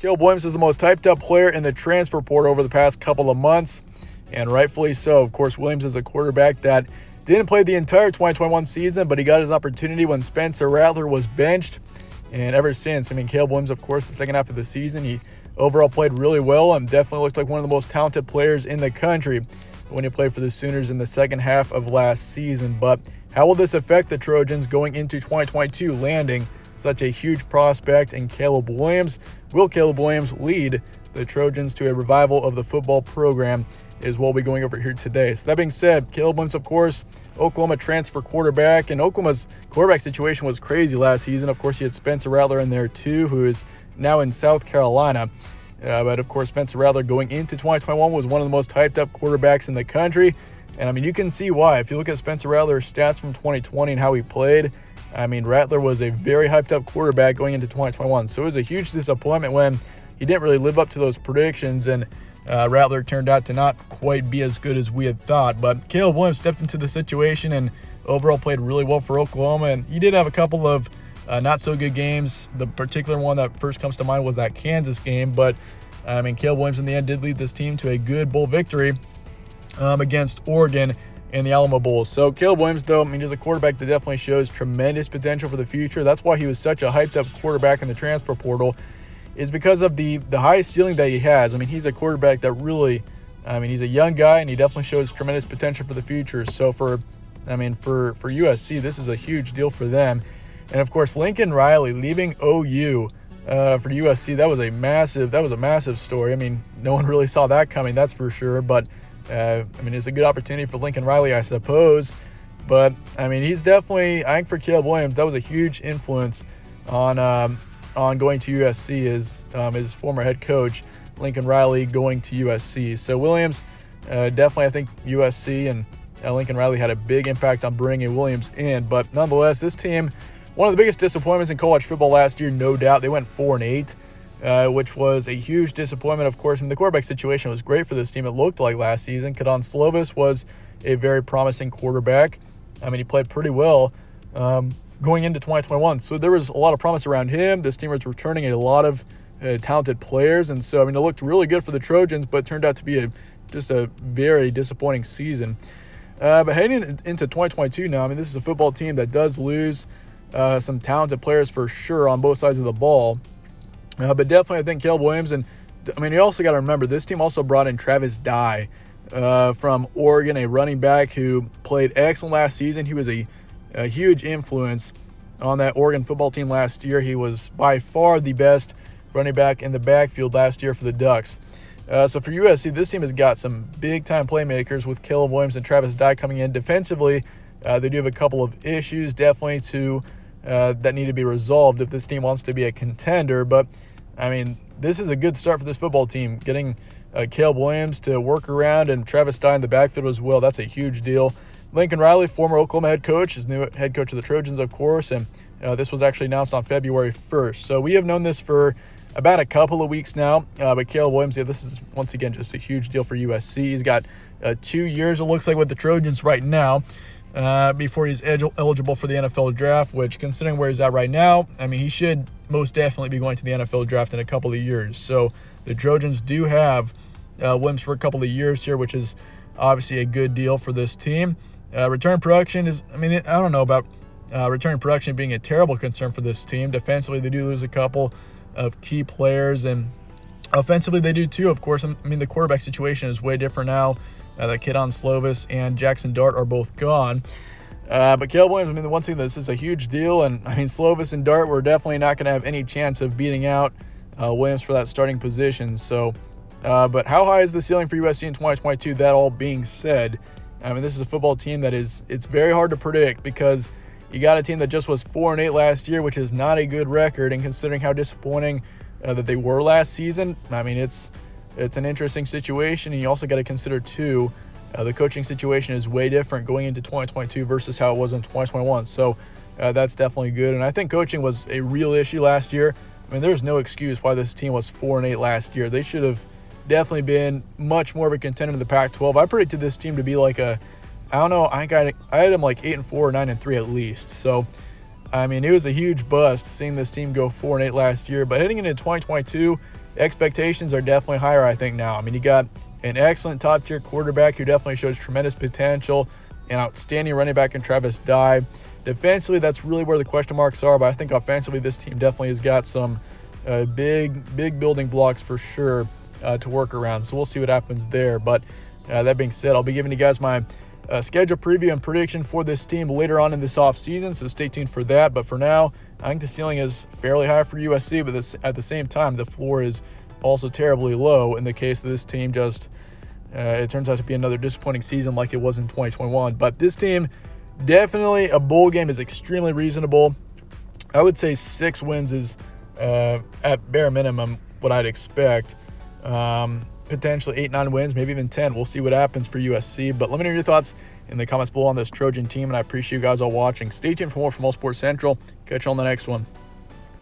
Caleb Williams is the most hyped up player in the transfer portal over the past couple of months, and rightfully so. Of course, Williams is a quarterback that didn't play the entire 2021 season, but he got his opportunity when Spencer Rattler was benched. And ever since, Caleb Williams, of course, the second half of the season, he overall played really well and definitely looked like one of the most talented players in the country when he played for the Sooners in the second half of last season. But how will this affect the Trojans going into 2022, landing such a huge prospect in Caleb Williams? Will Caleb Williams lead the Trojans to a revival of the football program is what we'll be going over here today. So that being said, Caleb Williams, of course, Oklahoma transfer quarterback, and Oklahoma's quarterback situation was crazy last season. Of course, you had Spencer Rattler in there too, who is now in South Carolina. But of course, Spencer Rattler going into 2021 was one of the most hyped up quarterbacks in the country. And you can see why. If you look at Spencer Rattler's stats from 2020 and how he played, Rattler was a very hyped up quarterback going into 2021. So it was a huge disappointment when he didn't really live up to those predictions, and Rattler turned out to not quite be as good as we had thought. But Caleb Williams stepped into the situation and overall played really well for Oklahoma. And he did have a couple of not so good games. The particular one that first comes to mind was that Kansas game. But Caleb Williams in the end did lead this team to a good bowl victory against Oregon in the Alamo Bowl. So Caleb Williams, though, he's a quarterback that definitely shows tremendous potential for the future. That's why he was such a hyped up quarterback in the transfer portal, is because of the high ceiling that he has. He's a quarterback that really, he's a young guy, and he definitely shows tremendous potential for the future. So for USC, this is a huge deal for them. And of course, Lincoln Riley leaving OU for USC, that was a massive story. No one really saw that coming, that's for sure. But it's a good opportunity for Lincoln Riley, I suppose. But he's definitely, I think for Caleb Williams, that was a huge influence on going to USC, his former head coach Lincoln Riley going to USC. So Williams, definitely, I think USC and Lincoln Riley had a big impact on bringing Williams in. But nonetheless, this team, one of the biggest disappointments in college football last year, no doubt. They went 4-8. Which was a huge disappointment. Of course, the quarterback situation was great for this team, it looked like last season. Kadon Slovis was a very promising quarterback. He played pretty well going into 2021. So there was a lot of promise around him. This team was returning a lot of talented players. And so, it looked really good for the Trojans, but turned out to be just a very disappointing season. But heading into 2022 now, this is a football team that does lose some talented players for sure on both sides of the ball. But definitely, I think Caleb Williams, and you also got to remember, this team also brought in Travis Dye from Oregon, a running back who played excellent last season. He was a huge influence on that Oregon football team last year. He was by far the best running back in the backfield last year for the Ducks. So for USC, this team has got some big-time playmakers with Caleb Williams and Travis Dye coming in. Defensively, they do have a couple of issues definitely that need to be resolved if this team wants to be a contender. But, this is a good start for this football team. Getting Caleb Williams to work around and Travis Dye in the backfield as well, that's a huge deal. Lincoln Riley, former Oklahoma head coach, is new head coach of the Trojans, of course, and this was actually announced on February 1st. So we have known this for about a couple of weeks now. But Caleb Williams, this is, once again, just a huge deal for USC. He's got 2 years, it looks like, with the Trojans right now. Before he's eligible for the NFL draft, which, considering where he's at right now, he should most definitely be going to the NFL draft in a couple of years. So the Trojans do have Williams for a couple of years here, which is obviously a good deal for this team. Return production is, I don't know about return production being a terrible concern for this team. Defensively, they do lose a couple of key players, and offensively, they do too, of course. The quarterback situation is way different now. That Kadon Slovis and Jackson Dart are both gone. But Caleb Williams, the one thing, this is a huge deal. And, Slovis and Dart were definitely not going to have any chance of beating out Williams for that starting position. So, but how high is the ceiling for USC in 2022? That all being said, this is a football team that it's very hard to predict, because you got a team that just was 4-8 last year, which is not a good record. And considering how disappointing that they were last season, it's an interesting situation. And you also got to consider, too, the coaching situation is way different going into 2022 versus how it was in 2021. So that's definitely good. And I think coaching was a real issue last year. There's no excuse why this team was 4-8 last year. They should have definitely been much more of a contender in the Pac-12. I predicted this team to be like I think I had them like 8-4 or 9-3 at least. So, it was a huge bust seeing this team go 4-8 last year. But heading into 2022, expectations are definitely higher, I think, now. I mean, you got an excellent top-tier quarterback who definitely shows tremendous potential, an outstanding running back in Travis Dye. Defensively, that's really where the question marks are, but I think offensively this team definitely has got some big building blocks for sure to work around. So we'll see what happens there. But that being said, I'll be giving you guys my schedule preview and prediction for this team later on in this offseason, so stay tuned for that. But for now, I think the ceiling is fairly high for USC, but at the same time, the floor is also terribly low in the case of this team. Just it turns out to be another disappointing season like it was in 2021. But this team, definitely a bowl game is extremely reasonable. I would say 6 wins is at bare minimum what I'd expect. Potentially 8-9 wins, maybe even 10. We'll see what happens for USC. But let me know your thoughts in the comments below on this Trojan team, and I appreciate you guys all watching. Stay tuned for more from All Sports Central. Catch you on the next one.